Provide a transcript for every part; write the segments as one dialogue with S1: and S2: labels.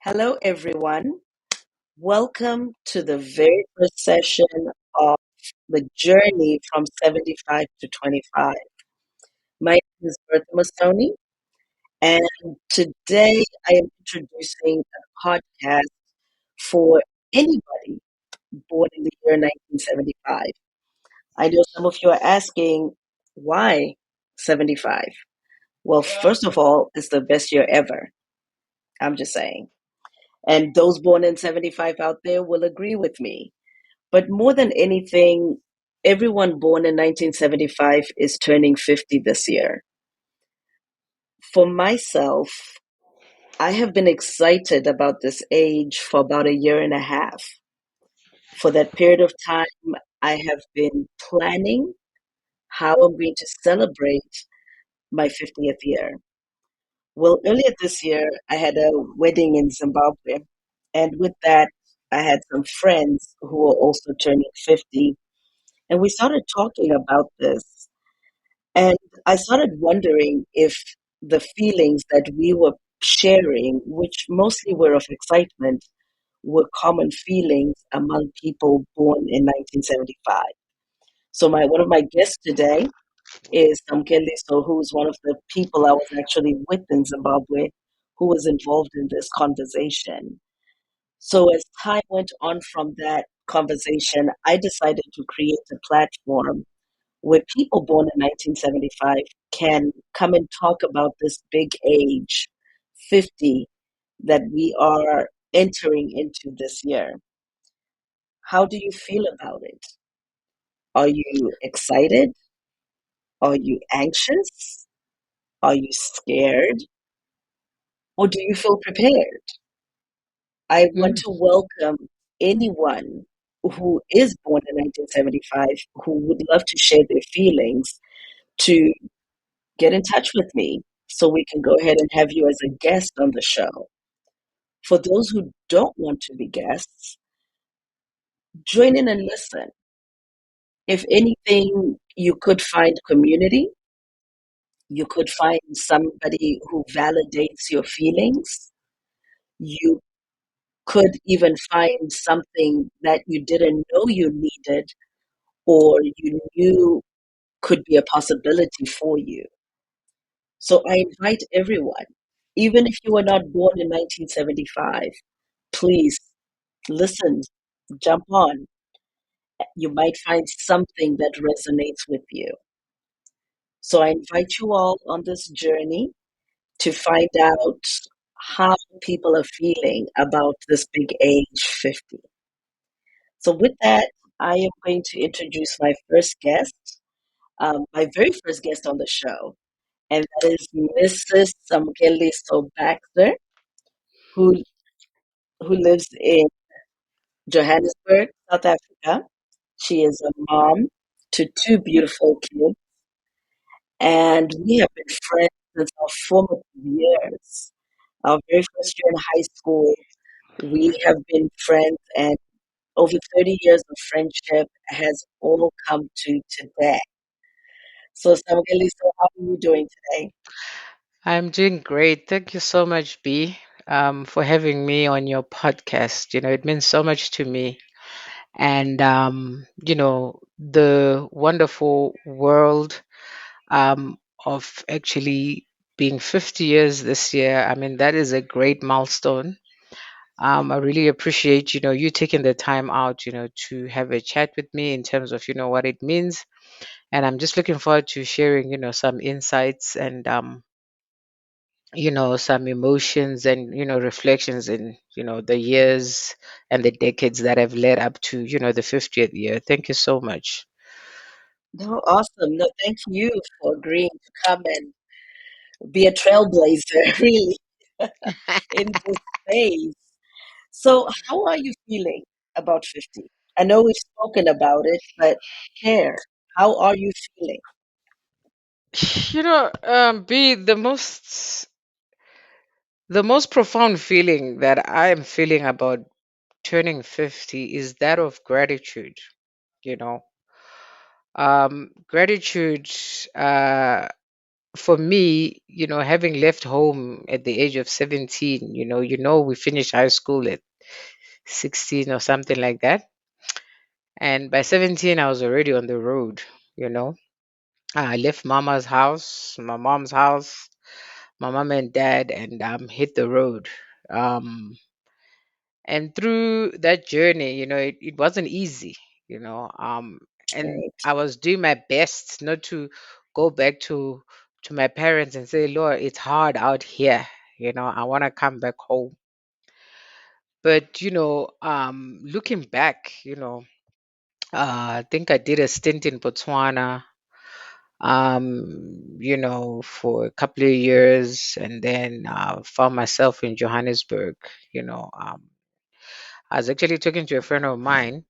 S1: Hello, everyone. Welcome to the very first session of the journey from 75 to 25. My name is Bertha Mastoni, and today I am introducing a podcast for anybody born in the year 1975. I know some of you are asking, why 75? Well, first of all, it's the best year ever. I'm just saying. And those born in 75 out there will agree with me. But more than anything, everyone born in 1975 is turning 50 this year. For myself, I have been excited about this age for about a year and a half. For that period of time, I have been planning how I'm going to celebrate my 50th year. Well, earlier this year, I had a wedding in Zimbabwe. And with that, I had some friends who were also turning 50. And we started talking about this. And I started wondering if the feelings that we were sharing, which mostly were of excitement, were common feelings among people born in 1975. So my one of my guests today is Samkeli, so who's one of the people I was actually with in Zimbabwe who was involved in this conversation. So as time went on from that conversation, I decided to create a platform where people born in 1975 can come and talk about this big age, 50, that we are entering into this year. How do you feel about it? Are you excited? Are you anxious? Are you scared? Or do you feel prepared? I want
S2: Mm.
S1: to welcome anyone who is born in 1975 who would love to share their feelings to get in touch with me so we can go ahead and have you as a guest on the show. For those who don't want to be guests, join in and listen. If anything, you could find community, you could find somebody who validates your feelings, you could even find something that you didn't know you needed or you knew could be a possibility for you. So I invite everyone, even if you were not born in 1975, please listen, jump on. You might find something that resonates with you. So I invite you all on this journey to find out how people are feeling about this big age 50. So, with that, I am going to introduce my first guest, my very first guest on the show, and that is Mrs. Samkeli Baxter, who, who lives in Johannesburg, South Africa. She is a mom to two beautiful kids, and we have been friends since our formative years. Our very first year in high school, we have been friends, and over 30 years of friendship has all come to today. So, Samgeli, so how are you doing today?
S2: I'm doing great. Thank you so much, B, for having me on your podcast. It means so much to me. And, the wonderful world of actually being 50 years this year. I mean, that is a great milestone. I really appreciate, you taking the time out, to have a chat with me in terms of, what it means. And I'm just looking forward to sharing, some insights and, some emotions and reflections in the years and the decades that have led up to the 50th year. Thank you so much.
S1: No, awesome. No, thank you for agreeing to come and be a trailblazer, really, in this space. So, how are you feeling about 50? I know we've spoken about it, but share. How are you feeling?
S2: B, the most profound feeling that I am feeling about turning 50 is that of gratitude. you know Gratitude, for me, having left home at the age of 17, we finished high school at 16 or something like that. And by 17, I was already on the road, you know. I left mama's house, my mom's house, my mom and dad, and hit the road. Um, and through that journey, it wasn't easy, and
S1: Right.
S2: I was doing my best not to go back to my parents and say, Lord, it's hard out here, I want to come back home. But looking back, I think I did a stint in Botswana, for a couple of years, and then found myself in Johannesburg. I was actually talking to a friend of mine,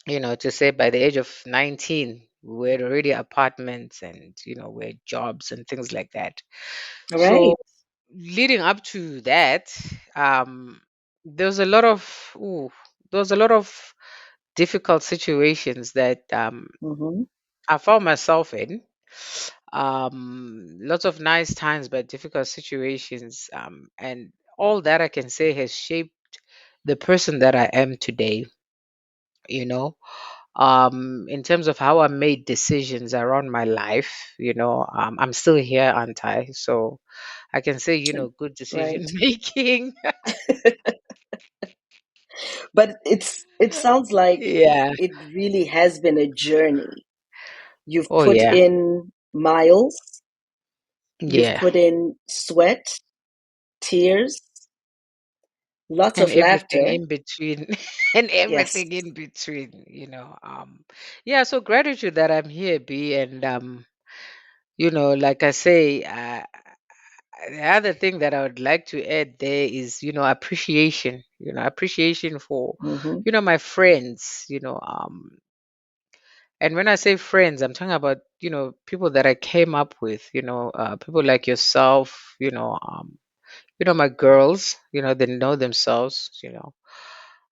S2: to say by the age of 19, we had already apartments and, we had jobs and things like that.
S1: All
S2: So
S1: right.
S2: leading up to that, um, there was a lot of, ooh, there was a lot of difficult situations that
S1: Mm-hmm.
S2: I found myself in. Lots of nice times, but difficult situations. And all that I can say has shaped the person that I am today, you know. In terms of how I made decisions around my life, I'm still here, aren't I? So I can say, good decision
S1: Right.
S2: making.
S1: But it sounds like
S2: Yeah.
S1: it really has been a journey. You've
S2: Oh,
S1: put
S2: yeah.
S1: in miles, you've
S2: Yeah.
S1: put in sweat, tears, lots
S2: And
S1: of
S2: everything
S1: laughter.
S2: in between. And
S1: Yes.
S2: everything in between. Yeah, so gratitude that I'm here, B. And, like I say, the other thing that I would like to add there is, appreciation for,
S1: Mm-hmm.
S2: my friends, and when I say friends, I'm talking about, people that I came up with, people like yourself, my girls, they know themselves,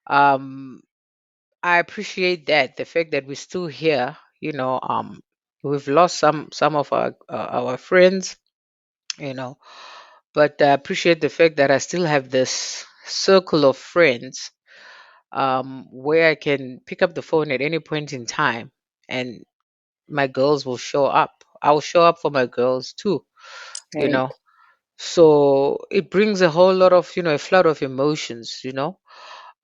S2: um, I appreciate that, the fact that we're still here, we've lost some of our friends, you know, but I appreciate the fact that I still have this circle of friends, where I can pick up the phone at any point in time and my girls will show up. I'll show up for my girls too, you
S1: Right.
S2: know. So it brings a whole lot of, a flood of emotions,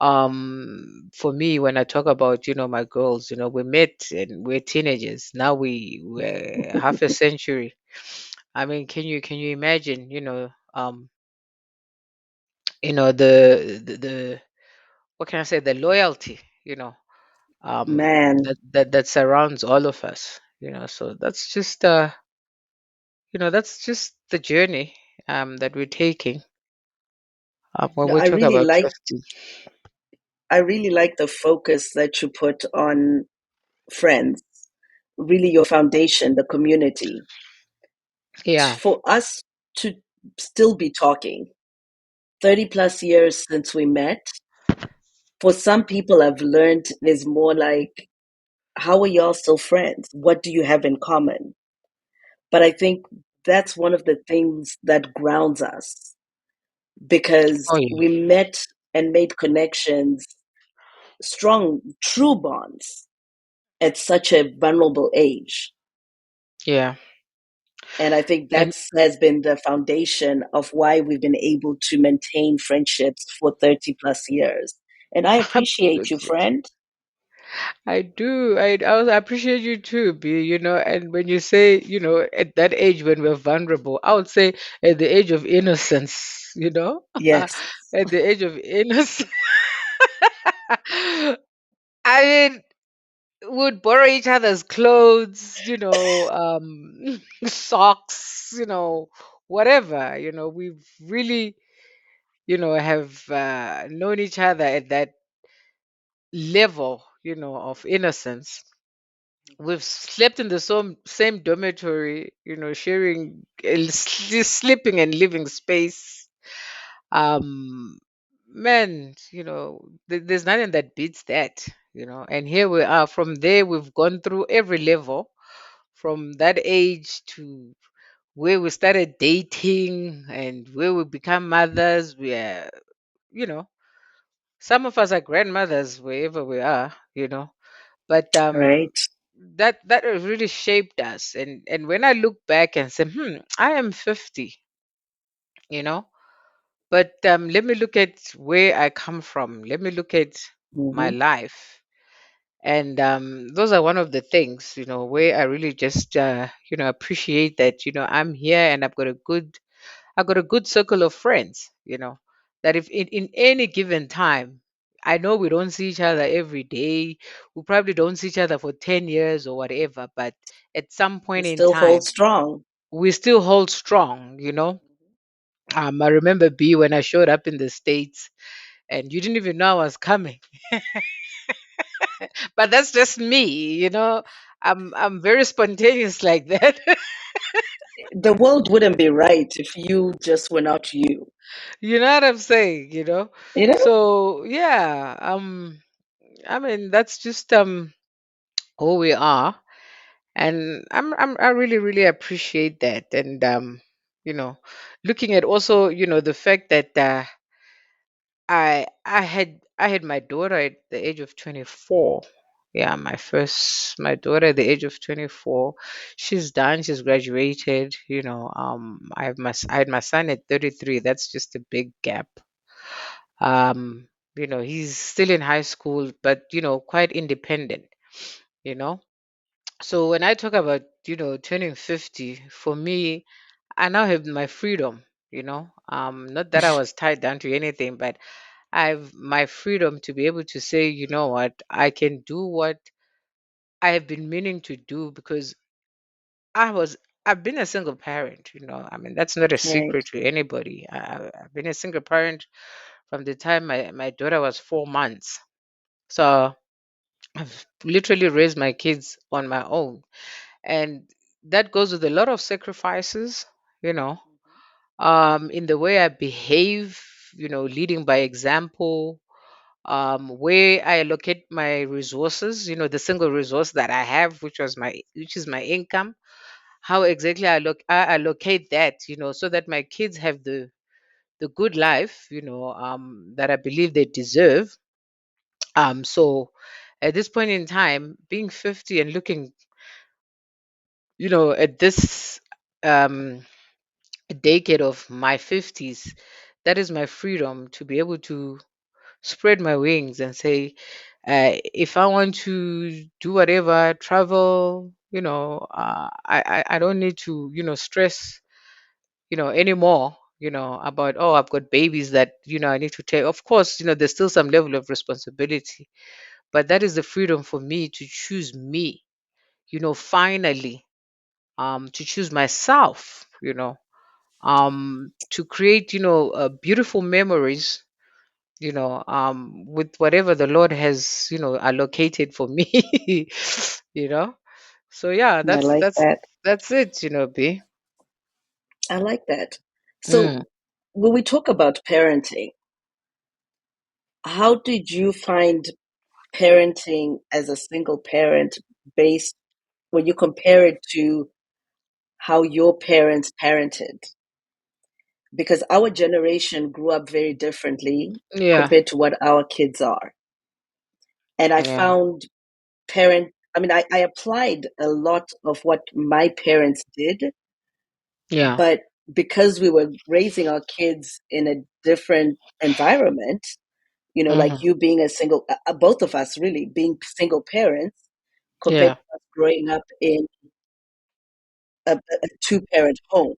S2: For me, when I talk about, my girls, we met and we're teenagers. Now we're half a century. I mean, can you imagine, the what can I say, the loyalty,
S1: Man.
S2: that surrounds all of us, so that's just the journey that we're taking when
S1: No,
S2: we talk about 50.
S1: I really like the focus that you put on friends, really your foundation, the community.
S2: Yeah.
S1: For us to still be talking 30 plus years since we met, for some people I've learned is more like, how are y'all still friends? What do you have in common? But I think that's one of the things that grounds us because
S2: Oh, yeah.
S1: we met and made connections, strong, true bonds at such a vulnerable age.
S2: Yeah.
S1: And I think
S2: And
S1: that has been the foundation of why we've been able to maintain friendships for 30 plus years. And I appreciate you,
S2: absolutely.
S1: friend.
S2: I do. I also appreciate you too, B, and when you say, at that age when we're vulnerable, I would say at the age of innocence,
S1: Yes.
S2: at the age of innocence. I mean, would borrow each other's clothes, socks, whatever. We've really, have known each other at that level, of innocence. We've slept in the same dormitory, sharing, sleeping and living space. Um, Man, there's nothing that beats that, And here we are. From there, we've gone through every level, from that age to where we started dating and where we become mothers. We are, you know, some of us are grandmothers wherever we are, but
S1: Right.
S2: that has really shaped us. And when I look back and say, I am 50, you know, but let me look at where I come from. Let me look at my
S1: Mm-hmm.
S2: life. And those are one of the things, where I really just, appreciate that, I'm here and I've got a good circle of friends, that if in any given time, I know we don't see each other every day, we probably don't see each other for 10 years or whatever, but at some
S1: You
S2: point in
S1: still hold
S2: time,
S1: strong.
S2: we still hold strong. I remember B when I showed up in the States and you didn't even know I was coming. But that's just me. I'm very spontaneous like that.
S1: The world wouldn't be right if you just were not you.
S2: You know what I'm saying?
S1: You know?
S2: So yeah, I mean that's just who we are, and I really really appreciate that. And you know looking at also the fact that I had my daughter at the age of 24. Yeah, my daughter at the age of 24. She's done, she's graduated. I had my son at 33. That's just a big gap. um he's still in high school, but quite independent. you know so when I talk about turning 50, for me, I now have my freedom. Not that I was tied down to anything, but I've my freedom to be able to say, you know what, I can do what I have been meaning to do, because I was I've been a single parent. I mean, that's not a
S1: Right.
S2: secret to anybody. I've been a single parent from the time my daughter was 4 months. So I've literally raised my kids on my own. And that goes with a lot of sacrifices, you know, in the way I behave, leading by example, where I allocate my resources, the single resource that I have, which is my income, how exactly I allocate that, so that my kids have the good life, that I believe they deserve. So at this point in time, being 50 and looking, at this um decade of my 50s, that is my freedom to be able to spread my wings and say, if I want to do whatever, travel, I don't need to, stress, anymore, about, oh, I've got babies that, I need to take. Of course, there's still some level of responsibility, but that is the freedom for me to choose me, finally, to choose myself, to create, beautiful memories, with whatever the Lord has, allocated for me. you know. So yeah,
S1: I like that.
S2: that's it, B.
S1: I like that.
S2: Mm.
S1: So when we talk about parenting, how did you find parenting as a single parent based when you compare it to how your parents parented? Because our generation grew up very differently
S2: Yeah,
S1: compared to what our kids are. And I
S2: yeah,
S1: found I mean, I applied a lot of what my parents did,
S2: yeah.
S1: but because we were raising our kids in a different environment, like
S2: Hmm.
S1: you being a single, both of us really being single parents compared
S2: Yeah.
S1: to us growing up in a two-parent home.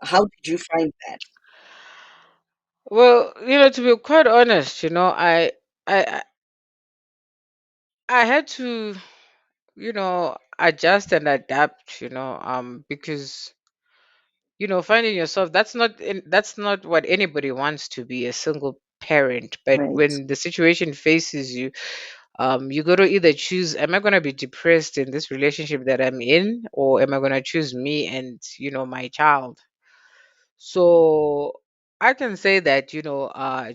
S1: How did you find that?
S2: Well, to be quite honest, I I had to, adjust and adapt, because finding yourself, that's not what anybody wants, to be a single parent. But
S1: Right.
S2: when the situation faces you, you got to either choose, am I going to be depressed in this relationship that I'm in, or am I going to choose me and my child? So I can say that,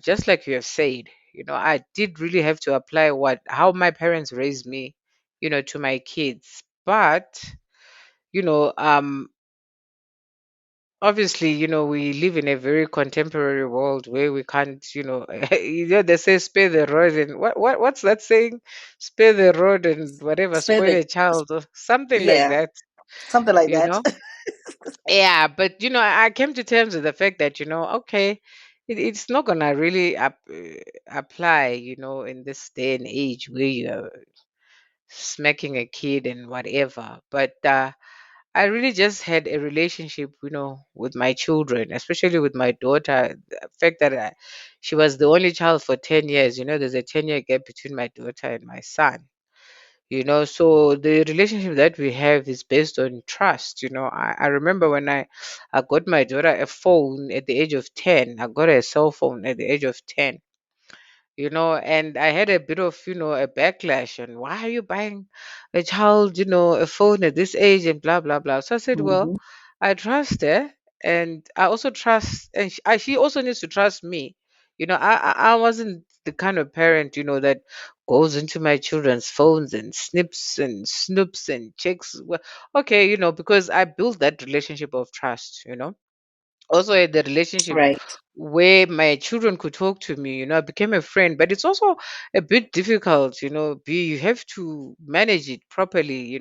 S2: just like you have said, I did really have to apply what how my parents raised me, to my kids. But you know um obviously, we live in a very contemporary world where we can't, they say spare the rod and what's that saying? Spare the rod and whatever,
S1: Spare
S2: spoil
S1: the
S2: a child or something like
S1: yeah,
S2: that,
S1: something like
S2: you
S1: that.
S2: know? Yeah, but I came to terms with the fact that, okay, it's not gonna really apply, in this day and age where you're smacking a kid and whatever. But I really just had a relationship, with my children, especially with my daughter. The fact that she was the only child for 10 years, there's a 10-year gap between my daughter and my son. So the relationship that we have is based on trust. I remember when I got my daughter a phone at the age of 10. I got her a cell phone at the age of 10, and I had a bit of, a backlash on why are you buying a child, a phone at this age and blah, blah, blah. So I said, well,
S1: Hmm.
S2: I trust her and I also trust, and she also needs to trust me. I wasn't the kind of parent, that goes into my children's phones and snips and snoops and checks. Well, okay, because I built that relationship of trust, also had the relationship
S1: Right.
S2: where my children could talk to me. I became a friend, but it's also a bit difficult. You have to manage it properly,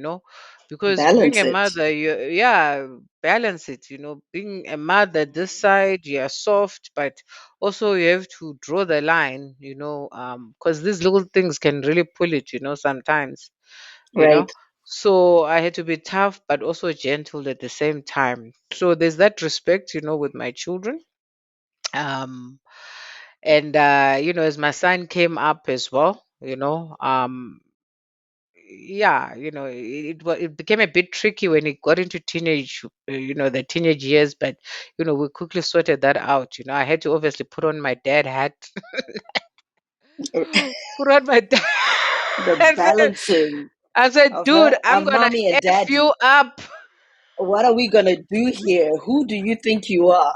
S2: because being
S1: Balance
S2: a
S1: it.
S2: mother, yeah, balance it. Being a mother, this side you are soft, but also you have to draw the line, because these little things can really pull it, sometimes, you know.
S1: Right.
S2: So I had to be tough, but also gentle at the same time. So there's that respect, with my children. Um, and as my son came up as well, yeah, it became a bit tricky when he got into teenage, the teenage years, but we quickly sorted that out. I had to obviously put on my dad hat, put on my dad.
S1: The
S2: and
S1: balancing
S2: I said,
S1: of her,
S2: dude, I'm gonna
S1: mommy and
S2: f you
S1: daddy.
S2: up.
S1: What are we gonna do here? Who do you think you are?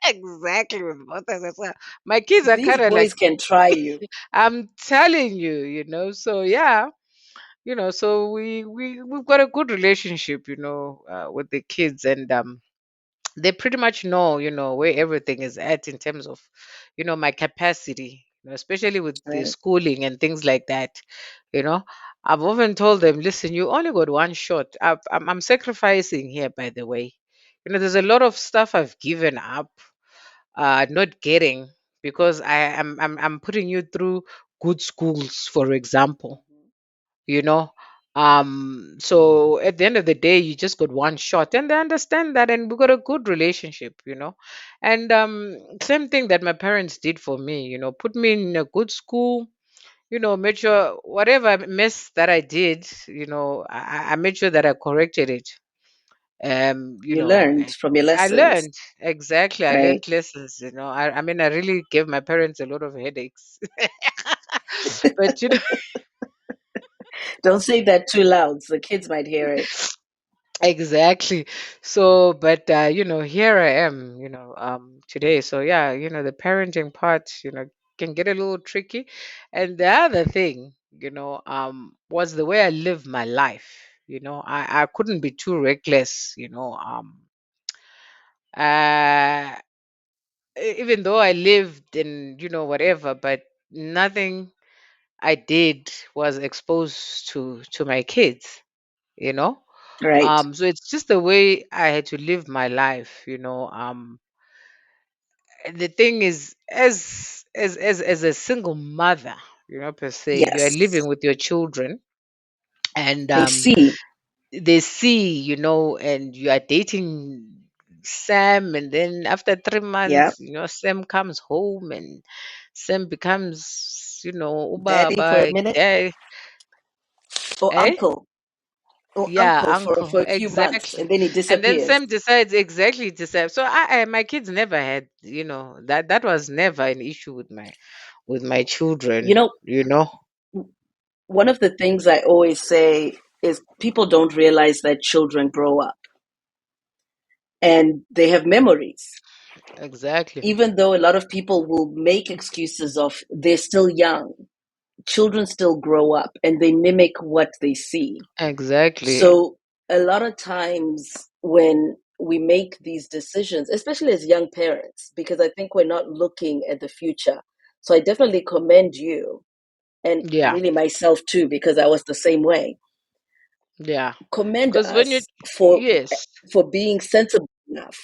S2: Exactly with both of us. My kids are
S1: These
S2: kind of like,
S1: boys can try you.
S2: I'm telling you, So yeah, so we've got a good relationship, with the kids, and they pretty much know, where everything is at in terms of, my capacity, especially with the
S1: Right.
S2: schooling and things like that. You know, I've often told them, listen, you only got one shot. I'm sacrificing here, by the way. There's a lot of stuff I've given up, not getting, because I'm putting you through good schools, for example, you know. So at the end of the day, you just got one shot, and they understand that, and we got a good relationship, and same thing that my parents did for me, put me in a good school, made sure whatever mess that I did, I made sure that I corrected it.
S1: You learned
S2: And
S1: from your
S2: I
S1: lessons,
S2: learned, exactly, I
S1: right?
S2: learned lessons, I mean, I really gave my parents a lot of headaches. But
S1: Don't say that too loud, so the kids might hear it.
S2: exactly. So, but here I am, today. So yeah, the parenting part, can get a little tricky. And the other thing, was the way I live my life. I couldn't be too reckless, uh even though I lived in, whatever, but nothing I did was exposed to my kids, you know.
S1: Right.
S2: So it's just the way I had to live my life, and the thing is, as a single mother, per se, you are
S1: Yes.
S2: living with your children, and
S1: They see.
S2: they see, and you are dating Sam, and then after 3 months,
S1: Yeah.
S2: Sam comes home, and Sam becomes, uba
S1: Daddy for a
S2: ba
S1: minute,
S2: dad,
S1: or
S2: eh?
S1: uncle, or
S2: Yeah,
S1: uncle for
S2: uncle,
S1: for a few months,
S2: exactly.
S1: and then he
S2: And then
S1: disappears.
S2: Sam decides exactly to say. So my kids never had, that was never an issue with my
S1: You
S2: children,
S1: know, one of the things I always say is people don't realize that children grow up and they have memories.
S2: Exactly,
S1: Even though a lot of people will make excuses of they're still young, children still grow up and they mimic what they see.
S2: exactly,
S1: So a lot of times when we make these decisions, especially as young parents, because I think we're not looking at the future. So I definitely commend you, and
S2: Yeah,
S1: really myself too, because I was the same way.
S2: yeah.
S1: Commend
S2: Because when you,
S1: us
S2: yes,
S1: for being sensible enough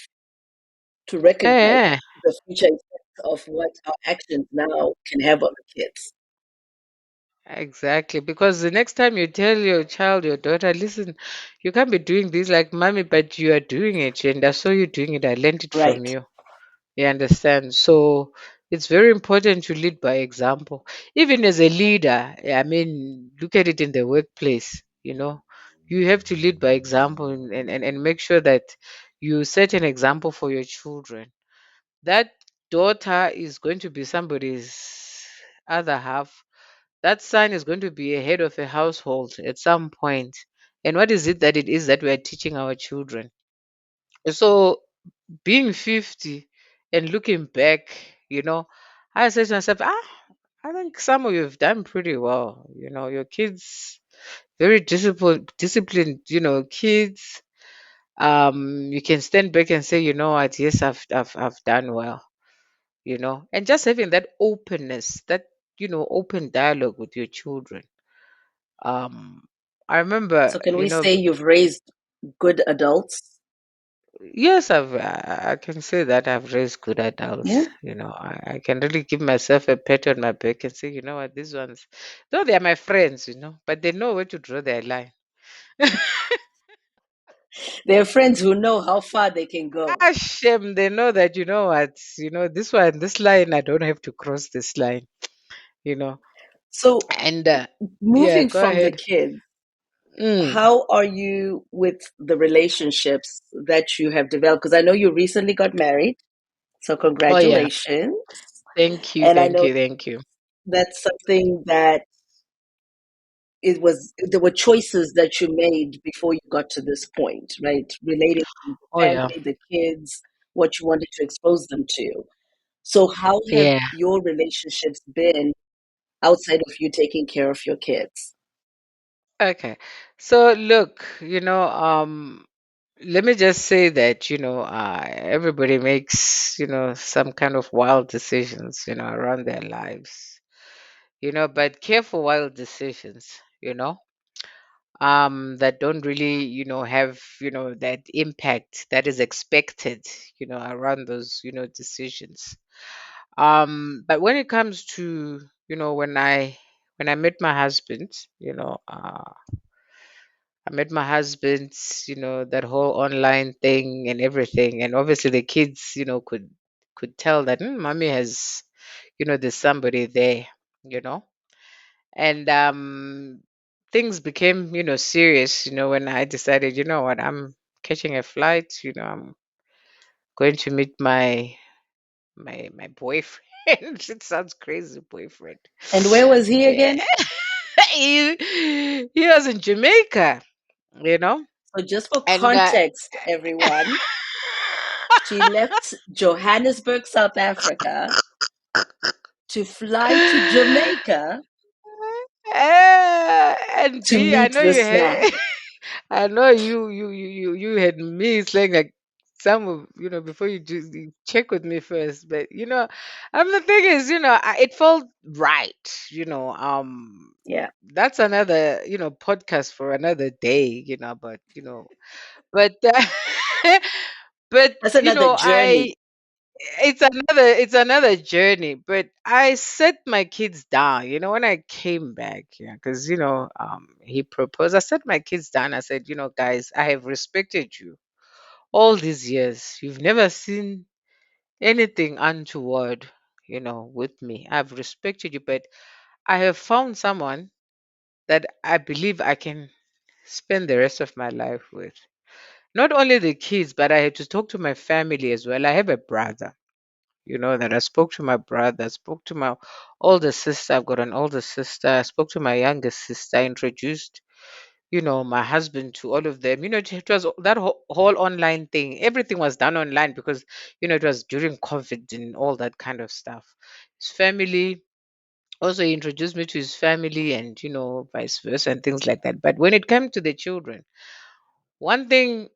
S1: to
S2: yeah,
S1: recognize
S2: yeah.
S1: the future effects of what our actions now can have on the kids.
S2: Exactly, because the next time you tell your child, your daughter, listen, you can't be doing this like mommy, but you are doing it, and I saw you doing it. I learned it from
S1: Right.
S2: you. You understand? So it's very important to lead by example. Even as a leader, I mean, look at it in the workplace, you have to lead by example and make sure that you set an example for your children. That daughter is going to be somebody's other half. That son is going to be a head of a household at some point. And what is it that it is that we are teaching our children? So being 50 and looking back, you know, I said to myself, I think some of you have done pretty well. Your kids very disciplined, kids. You can stand back and say, you know what, yes, I've done well, and just having that openness, that open dialogue with your children. Um, I remember,
S1: So can we say you've raised good adults?
S2: yes, I can say that I've raised good
S1: Yeah.
S2: adults. I can really give myself a pat on my back and say, you know what, these ones, though they are my friends, but they know where to draw their line.
S1: They're friends who know how far they can go.
S2: Ah, shame, they know that, this one, this line, I don't have to cross this line, you know.
S1: So
S2: And yeah,
S1: moving
S2: go
S1: from the
S2: ahead.
S1: kids,
S2: Mm.
S1: how are you with the relationships that you have developed? Because I know you recently got married, so
S2: Oh yeah,
S1: congratulations.
S2: thank you,
S1: And I
S2: thank
S1: know
S2: you, thank you.
S1: that's something that it was, there were choices that you made before you got to this point, right? Relating to the
S2: Oh yeah,
S1: family, the kids, what you wanted to expose them to. So how have
S2: yeah.
S1: your relationships been outside of you taking care of your kids?
S2: Okay. So look, let me just say that, everybody makes, some kind of wild decisions, around their lives, but careful wild decisions, that don't really, have, that impact that is expected, around those, decisions. But when it comes to, when I met my husband, I met my husband, that whole online thing and everything. And obviously the kids, could tell that mommy has, there's somebody there, you know. And things became, serious, when I decided, you know what, I'm catching a flight, I'm going to meet my boyfriend. It sounds crazy, boyfriend.
S1: And where was he again?
S2: he was in Jamaica, you know.
S1: So just for
S2: And
S1: context, everyone, she left Johannesburg, South Africa to fly to Jamaica
S2: and
S1: to
S2: B, I
S1: meet
S2: know you
S1: this
S2: had,
S1: man.
S2: I know you had me saying like some of before you check with me first, but the thing is, it felt right,
S1: Yeah,
S2: that's another podcast for another day, but but
S1: that's another
S2: I
S1: journey.
S2: it's another journey, but I set my kids down, when I came back, yeah, because he proposed. I set my kids down. I said, guys, I have respected you all these years. You've never seen anything untoward, with me. I've respected you, but I have found someone that I believe I can spend the rest of my life with. Not only the kids, but I had to talk to my family as well. I have a brother, that I spoke to my brother, I spoke to my older sister. I've got an older sister. I spoke to my younger sister. I introduced, my husband to all of them. It was that whole online thing. Everything was done online because, it was during COVID and all that kind of stuff. His family, also he introduced me to his family and, vice versa and things like that. But when it came to the children, one thing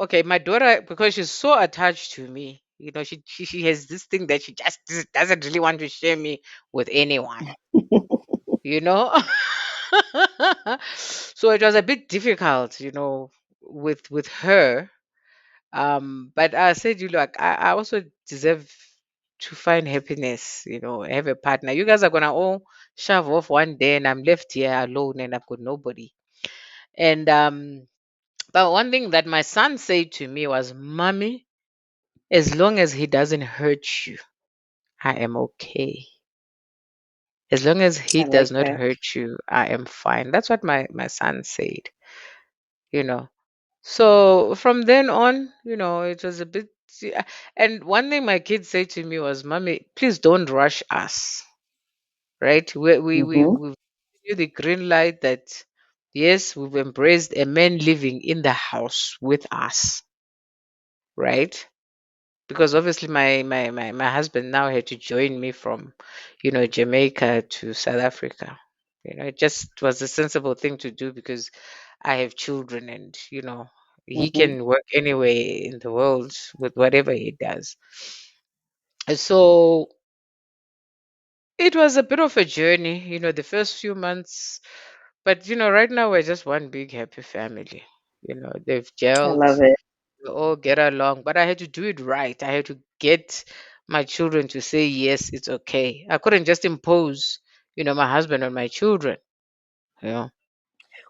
S2: okay, my daughter, because she's so attached to me, she has this thing that she just doesn't really want to share me with anyone, you know. So it was a bit difficult, with her. But I said, you look, I also deserve to find happiness, have a partner. You guys are gonna all shove off one day and I'm left here alone and I've got nobody. And but one thing that my son said to me was, Mommy, as long as he doesn't hurt you, I am okay. As long as he
S1: I
S2: does
S1: like
S2: not
S1: that.
S2: hurt you, I am fine. That's what my son said, you know. So from then on, it was a bit. Yeah. And one thing my kids say to me was, Mommy, please don't rush us, right?
S1: Mm-hmm.
S2: We've given you the green light that, yes, we've embraced a man living in the house with us, right? Because obviously my husband now had to join me from, Jamaica to South Africa. It just was a sensible thing to do because I have children and, he
S1: Mm-hmm.
S2: can work anywhere in the world with whatever he does. And so it was a bit of a journey, the first few months. But, right now we're just one big happy family. They've
S1: I
S2: gelled,
S1: love it.
S2: we all get along. But I had to do it right. I had to get my children to say, yes, it's okay. I couldn't just impose, my husband on my children. Yeah.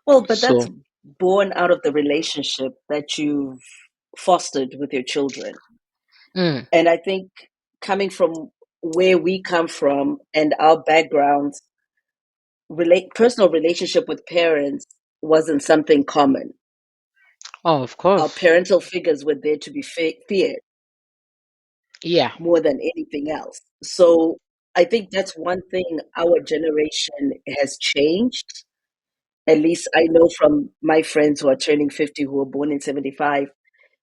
S1: Well, but that's
S2: So,
S1: born out of the relationship that you've fostered with your children.
S2: mm,
S1: And I think coming from where we come from and our backgrounds, personal relationship with parents wasn't something common.
S2: oh, of
S1: Our
S2: course.
S1: parental figures were there to be feared
S2: Yeah.
S1: more than anything else. So I think that's one thing our generation has changed. At least I know from my friends who are turning 50 who were born in 75,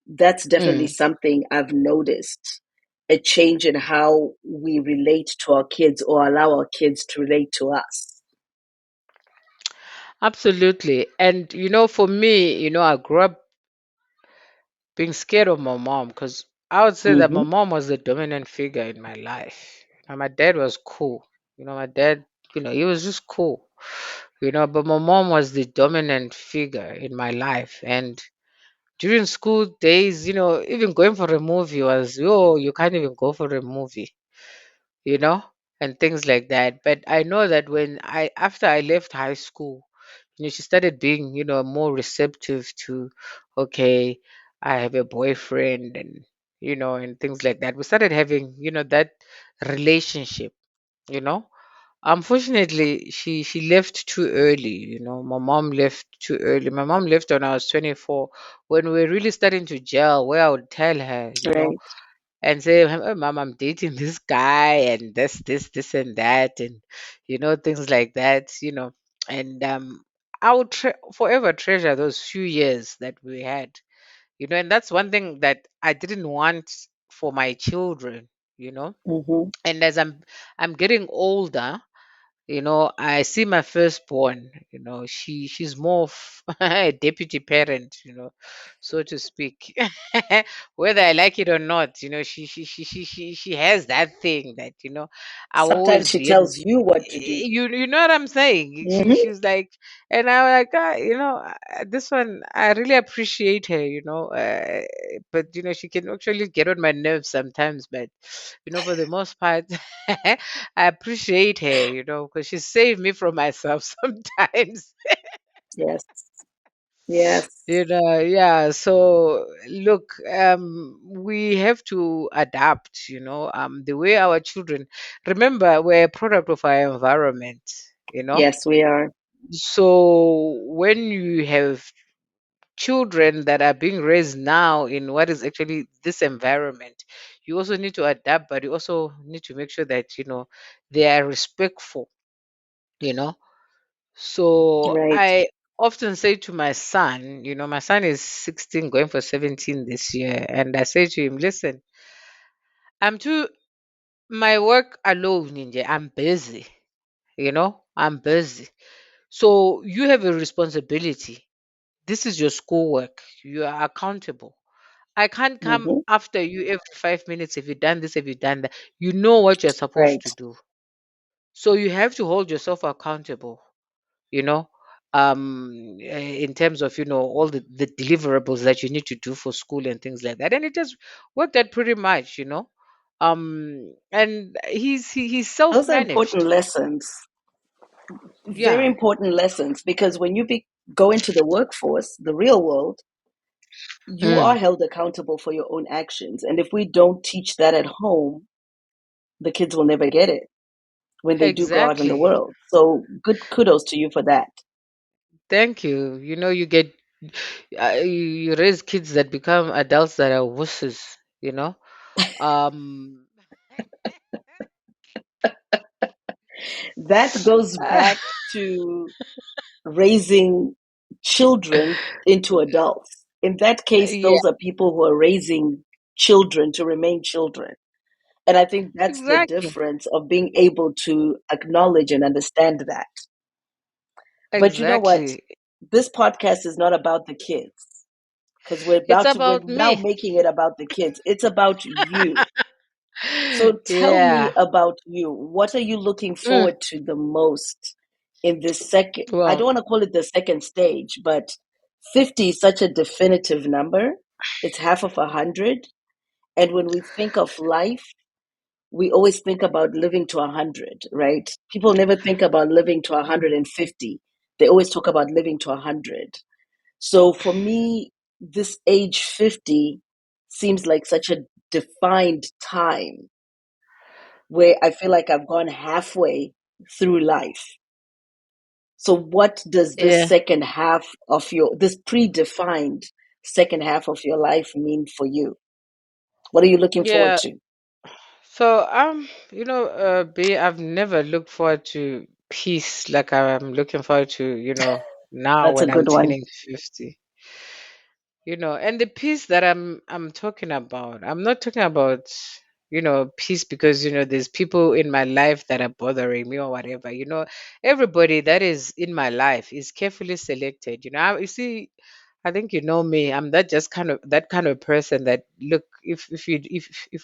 S1: that's definitely
S2: Mm,
S1: something I've noticed, a change in how we relate to our kids or allow our kids to relate to us.
S2: absolutely. And, for me, I grew up being scared of my mom because I would say that my
S1: Hmm.
S2: mom was the dominant figure in my life. And my dad was cool. My dad, he was just cool. But my mom was the dominant figure in my life. And during school days, even going for a movie was, oh, you can't even go for a movie, you know, and things like that. But I know that after I left high school, she started being, more receptive to, okay, I have a boyfriend and things like that. We started having, that relationship, you know. Unfortunately, she left too early. My mom left too early. My mom left when I was 24. When we were really starting to gel, where I would tell her,
S1: Right.
S2: and say, "Oh, Mom, I'm dating this guy, and this, and that, and things like that." And I would forever treasure those few years that we had. And that's one thing that I didn't want for my children. You know,
S1: Hmm.
S2: and as I'm getting older, I see my firstborn, she's more of a deputy parent, so to speak. Whether I like it or not, she has that thing that, I
S1: Sometimes
S2: always,
S1: she tells you what to do.
S2: you know what I'm saying?
S1: Hmm.
S2: She's like, and I'm like, this one, I really appreciate her, but she can actually get on my nerves sometimes, but for the most part, I appreciate her, because she saved me from myself sometimes.
S1: Yes. Yes.
S2: Yeah. So look, we have to adapt, the way our children, remember, we're a product of our environment, you know.
S1: Yes, we are.
S2: So when you have children that are being raised now in what is actually this environment, you also need to adapt, but you also need to make sure that, they are respectful, you know. So
S1: Right.
S2: I often say to my son, my son is 16 going for 17 this year, and I say to him, listen, I'm too my work alone, I'm busy, I'm busy. So you have a responsibility. This is your schoolwork. You are accountable. I can't come
S1: Mm-hmm.
S2: after you every 5 minutes. If you've done this, if you've done that, you know what you're supposed
S1: Right.
S2: to do. So you have to hold yourself accountable, you know, in terms of, all the deliverables that you need to do for school and things like that. And it has worked out pretty much, and he's
S1: Those are important
S2: self-managed.
S1: lessons, very
S2: Yeah.
S1: important lessons, because when you go into the workforce, the real world, you are
S2: Mm,
S1: held accountable for your own actions. And if we don't teach that at home, the kids will never get it when they do go out in the
S2: exactly.
S1: world. So good kudos to you for that.
S2: Thank you. You get you raise kids that become adults that are wusses, you know. Um
S1: That goes back to raising children into adults. In that case,
S2: yeah,
S1: those are people who are raising children to remain children. And I think that's the
S2: exactly.
S1: difference of being able to acknowledge and understand that. But you know what?
S2: Exactly.
S1: This podcast is not about the kids, because
S2: It's
S1: we're
S2: about
S1: now
S2: me.
S1: making it about the kids. It's about you. So tell me
S2: Yeah.
S1: about you. What are you looking
S2: Mm,
S1: forward to the most in this second? I don't
S2: well,
S1: want to call it the second stage, but 50 is such a definitive number. It's half of 100. And when we think of life, we always think about living to 100, right? People never think about living to 150. They always talk about living to 100. So for me, this age 50 seems like such a defined time where I feel like I've gone halfway through life. So what does this
S2: yeah.
S1: second half of this predefined second half of your life mean for you? What are you looking forward
S2: Yeah.
S1: to?
S2: So, B, I've never looked forward to peace like I'm looking forward to, now
S1: That's a
S2: when I'm
S1: good one.
S2: turning 50. And the peace that I'm talking about, I'm not talking about, peace because, there's people in my life that are bothering me or whatever. Everybody that is in my life is carefully selected. You see, I think you know me. I'm that kind of person that, look, if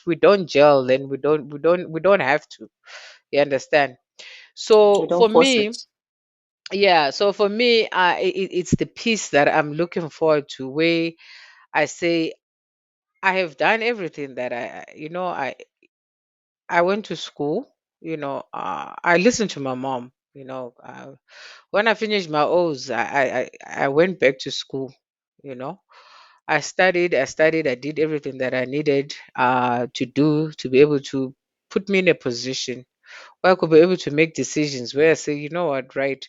S2: we don't gel, then we don't have to. You understand?
S1: You
S2: So
S1: don't
S2: for
S1: force
S2: me,
S1: it.
S2: yeah. So for me, it's the peace that I'm looking forward to, where I say I have done everything that I went to school. I listened to my mom. When I finished my O's, I went back to school. You know, I studied, I did everything that I needed to do to be able to put me in a position where I could be able to make decisions where I say, you know what, right?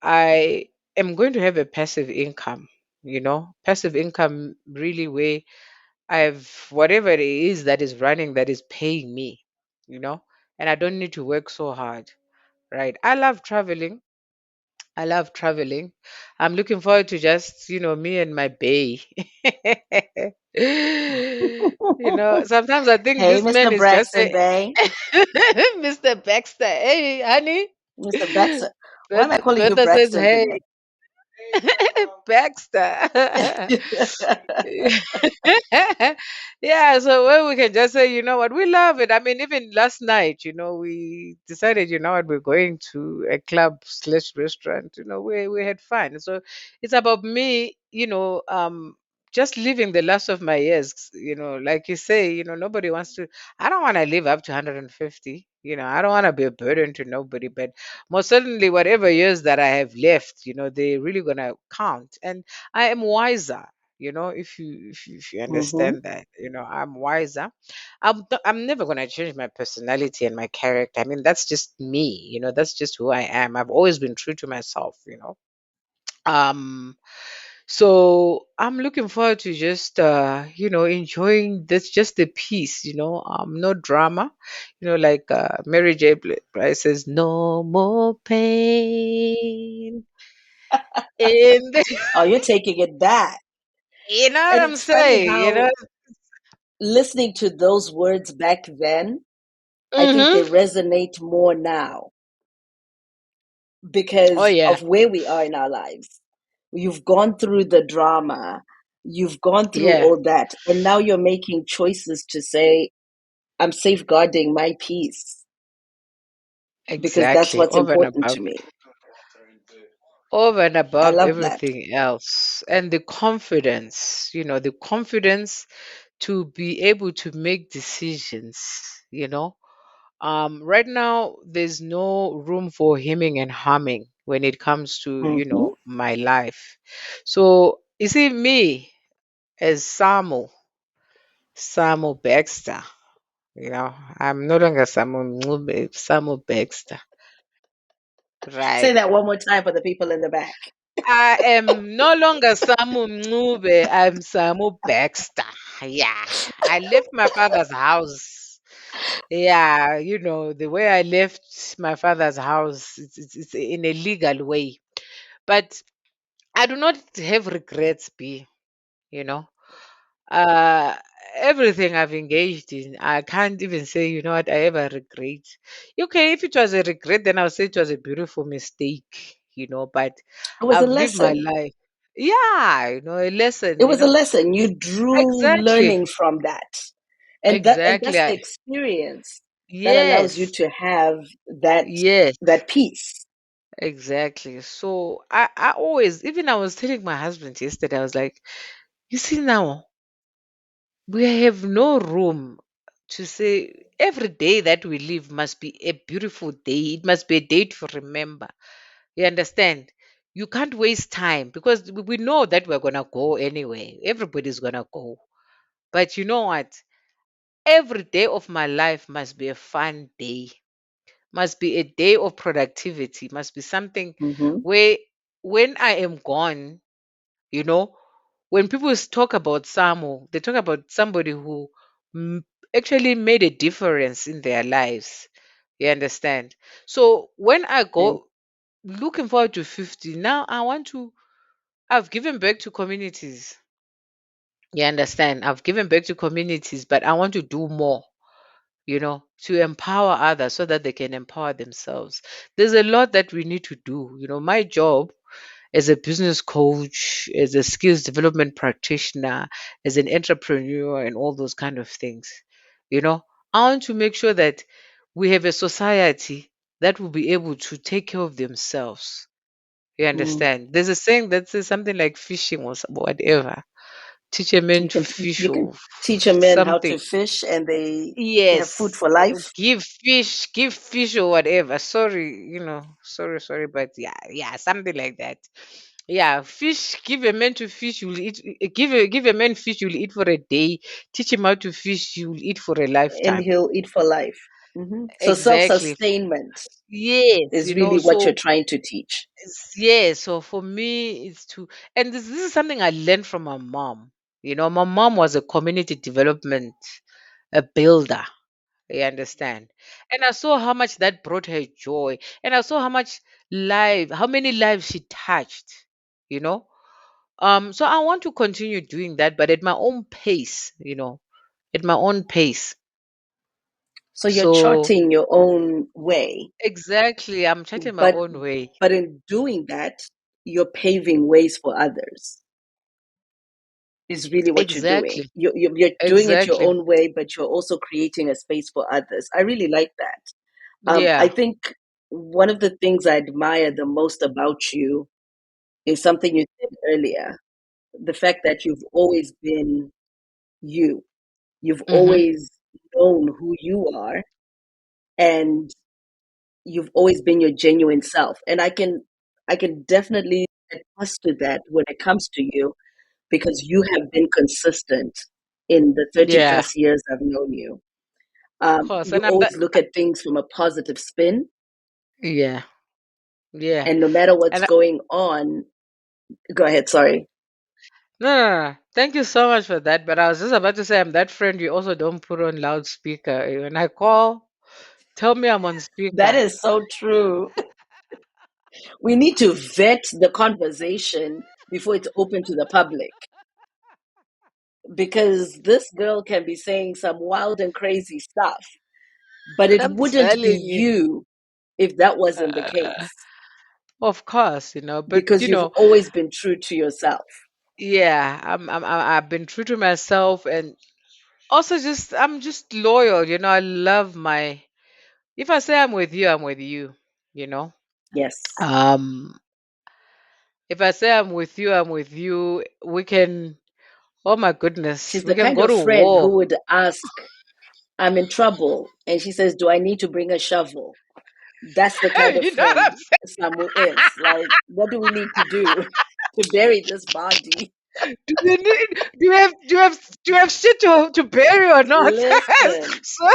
S2: I am going to have a passive income. Passive income really, where I have whatever it is that is running, that is paying me, and I don't need to work so hard, right? I love traveling. I love traveling. I'm looking forward to just, me and my bay. Sometimes I think
S1: Hey,
S2: this man
S1: Mr.
S2: is just
S1: Braxton Bay.
S2: Mr. Baxter. Hey, honey.
S1: Mr. Baxter. Why am I calling you
S2: Bertha says,
S1: Braxton
S2: hey,
S1: today?
S2: Baxter. Yeah, so well, we can just say, you know what, we love it. I mean, even last night, we decided, what, we're going to a club slash restaurant. We had fun. So it's about me, just living the last of my years. Like you say, nobody wants to. I don't want to live up to 150. I don't want to be a burden to nobody. But most certainly, whatever years that I have left, they're really gonna count. And I am wiser. If you
S1: Mm-hmm.
S2: understand that, I'm wiser. I'm never gonna change my personality and my character. I mean, that's just me. That's just who I am. I've always been true to myself. Um, so I'm looking forward to just enjoying this, just the peace. No drama. Like Mary J. Blige says, no more pain. In the,
S1: Oh, you're taking it back.
S2: you know what
S1: And
S2: I'm
S1: it's funny
S2: saying?
S1: how listening to those words back then, I think they
S2: Mm-hmm.
S1: resonate more now
S2: Oh
S1: because
S2: yeah.
S1: of where we are in our lives. You've gone through the drama. You've gone through
S2: Yeah,
S1: all that, and now you're making choices to say, I'm safeguarding my peace because that's
S2: exactly.
S1: what's important to me.
S2: Over and
S1: I
S2: above
S1: love that.
S2: everything else. And the confidence, the confidence to be able to make decisions, you know. Right now, there's no room for hemming and humming when it comes to,
S1: Hmm.
S2: my life. So, you see, me as Samu Baxter, I'm no longer Samu Baxter,
S1: Say
S2: right?
S1: that one more time for the people in the back.
S2: I am no longer Samu Mncube, I'm Samu Baxter. Yeah, I left my father's house. Yeah, the way I left my father's house, it's in a legal way. But I do not have regrets, B, you know. Uh, Everything I've engaged in, I can't even say, what I ever regret. Okay, if it was a regret, then I'll say it was a beautiful mistake, but
S1: It was a
S2: I've lived my
S1: lesson.
S2: life. Yeah, a lesson,
S1: It was a lesson. You drew
S2: Exactly.
S1: learning from that. And
S2: Exactly.
S1: that's the experience that allows you
S2: Yes.
S1: to have that
S2: Yes.
S1: that peace.
S2: Exactly. So I always, even I was telling my husband yesterday, I was like, you see now, we have no room to say every day that we live must be a beautiful day. It must be a day to remember. You understand? You can't waste time because we know that we're gonna go anyway. Everybody's gonna go. But you know what? Every day of my life must be a fun day, must be a day of productivity, must be something
S1: Hmm.
S2: where when I am gone, you know, when people talk about Samu, they talk about somebody who mm, actually made a difference in their lives. You understand? So when I
S1: Okay.
S2: go looking forward to 50, now I've given back to communities. You understand? I've given back to communities, but I want to do more, to empower others so that they can empower themselves. There's a lot that we need to do. My job as a business coach, as a skills development practitioner, as an entrepreneur, and all those kind of things. You know, I want to make sure that we have a society that will be able to take care of themselves. You
S1: Mm.
S2: understand? There's a saying that says something like fishing or whatever. Teach a man
S1: You
S2: to
S1: can
S2: fish
S1: you can
S2: or
S1: teach a man how
S2: something.
S1: to fish, and they have food
S2: Yes,
S1: for life.
S2: give fish or whatever. Sorry, sorry, but yeah, yeah, something like that. Yeah, fish. Give a man to fish, you'll eat. Give a man fish, you'll eat for a day. Teach him how to fish, you'll eat for a
S1: And
S2: lifetime.
S1: he'll eat for life. So
S2: Exactly.
S1: self-sustainment
S2: Yes,
S1: is really what you're
S2: so
S1: trying to teach.
S2: yeah, so for me, it's to, and this is something I learned from my mom. My mom was a community development a builder. You understand? And I saw how much that brought her joy. And I saw how many lives she touched, you know? So I want to continue doing that, but at my own pace, at my own pace.
S1: So you're
S2: So
S1: charting your own way,
S2: exactly, I'm chatting my
S1: but
S2: own way.
S1: but in doing that, you're paving ways for others. Is really what you're doing.
S2: Exactly,
S1: You're doing it your
S2: exactly.
S1: own way, but you're also creating a space for others. I really like that. I
S2: Yeah.
S1: think one of the things I admire the most about you is something you said earlier, the fact that you've always been you. You've
S2: Mm-hmm.
S1: always known who you are, and you've always been your genuine self. And I can definitely attest to that when it comes to you because you have been consistent in the 30
S2: Yeah, of
S1: plus years I've known you.
S2: course.
S1: You
S2: And I'm that.
S1: always look at things from a positive spin,
S2: Yeah, yeah.
S1: and no matter what's
S2: And
S1: going on, go ahead, sorry.
S2: no, no, no, no. Thank you so much for that. But I was just about to say, I'm that friend you also don't put on loudspeaker. When I call, tell me I'm on
S1: That
S2: speaker.
S1: is so true. We need to vet the conversation before it's open to the public because this girl can be saying some wild and crazy stuff, but it
S2: I'm
S1: wouldn't be
S2: telling you.
S1: you if that wasn't the
S2: Uh,
S1: case
S2: of course, but
S1: because you've always been true to yourself.
S2: yeah, I've been true to myself, and also just I'm just loyal. I love my. If I say I'm with you, I'm with you. You know.
S1: Yes.
S2: Um, if I say I'm with you, I'm with you. We can. Oh my goodness,
S1: She's
S2: we
S1: the
S2: can
S1: kind
S2: go
S1: of
S2: to
S1: friend who
S2: war.
S1: would ask, I'm in trouble. And she says, do I need to bring a shovel? That's the kind of
S2: You know what
S1: friend
S2: I'm saying?
S1: Samu is. Like, what do we need to do to bury this body?
S2: Do you need? Do you have shit to bury or not?
S1: Listen,
S2: So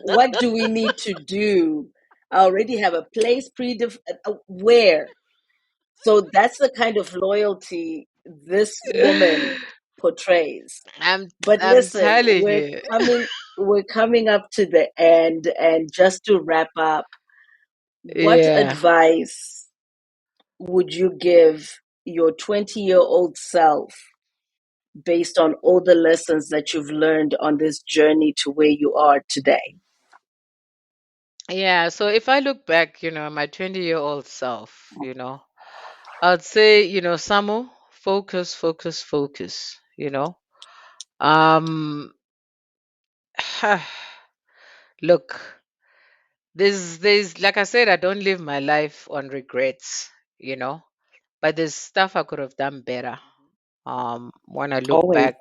S1: what do we need to do? I already have a place where. So that's the kind of loyalty this woman portrays. But
S2: I'm
S1: listen,
S2: telling you.
S1: we're coming up to the end, and just to wrap up, what
S2: Yeah.
S1: advice would you give your 20-year-old self based on all the lessons that you've learned on this journey to where you are today?
S2: Yeah, so if I look back, my 20-year-old self, I'd say, Samu, focus, focus, focus, Um, look, there's like I said, I don't live my life on regrets, you know, but there's stuff I could have done better. When I look
S1: Always.
S2: back,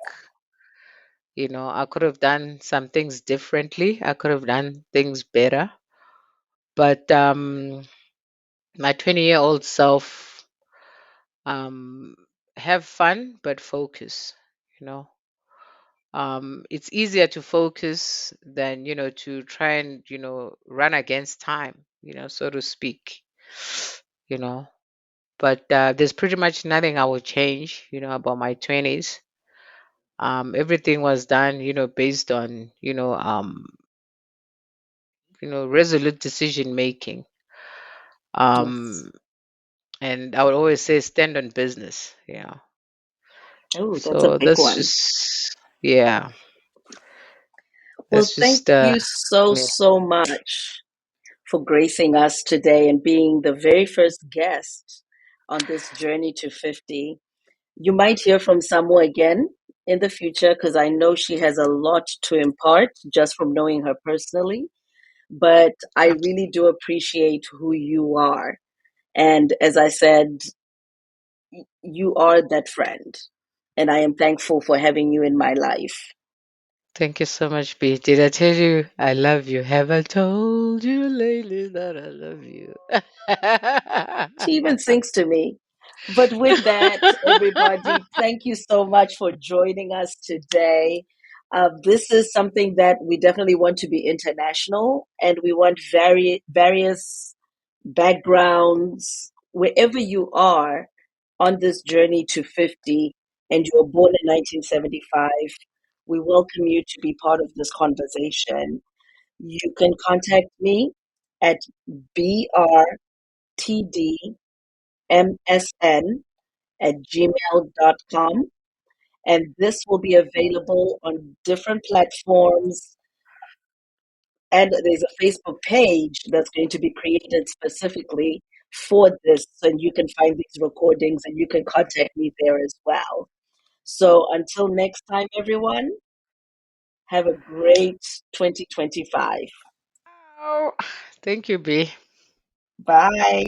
S2: I could have done some things differently. I could have done things better. But my 20-year-old self, um, have fun, but focus, you know. It's easier to focus than, to try and, run against time, so to speak, you know. But there's pretty much nothing I would change, about my 20s. Everything was done, based on, resolute decision making.
S1: Yes.
S2: Um, and I would always say stand on business,
S1: Oh, that's a
S2: So
S1: big
S2: that's
S1: one.
S2: just, yeah,
S1: Well,
S2: that's
S1: thank
S2: just,
S1: you so,
S2: yeah.
S1: so much for gracing us today and being the very first guest on this journey to 50. You might hear from Samu again in the future because I know she has a lot to impart just from knowing her personally. But I really do appreciate who you are. And as I said, you are that friend. And I am thankful for having you in my life.
S2: Thank you so much, B. Did I tell you I love you? Have I told you lately that I love you?
S1: She even sings to me. But with that, everybody, thank you so much for joining us today. This is something that we definitely want to be international, and we want various backgrounds, wherever you are on this journey to 50, and you were born in 1975. We welcome you to be part of this conversation. You can contact me at brtdmsn@gmail.com. And this will be available on different platforms. And there's a Facebook page that's going to be created specifically for this. And you can find these recordings and you can contact me there as well. So until next time, everyone, have a great 2025.
S2: Oh, thank you, B.
S1: Bye.